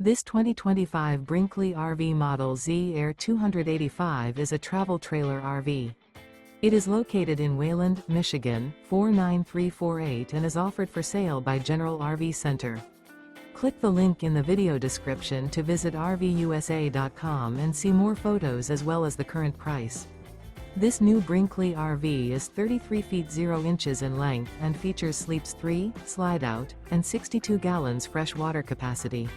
This 2025 Brinkley RV Model Z Air 285 is a travel trailer RV. It is located in Wayland, Michigan, 49348 and is offered for sale by General RV Center. Click the link in the video description to visit RVUSA.com and see more photos as well as the current price. This new Brinkley RV is 33 feet 0 inches in length and features sleeps 3, slide-out, and 62 gallons fresh water capacity.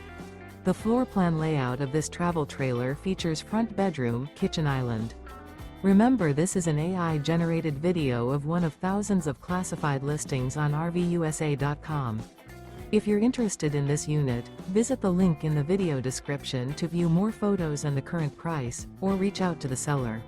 The floor plan layout of this travel trailer features front bedroom, kitchen island. Remember, this is an AI-generated video of one of thousands of classified listings on RVUSA.com. If you're interested in this unit, visit the link in the video description to view more photos and the current price, or reach out to the seller.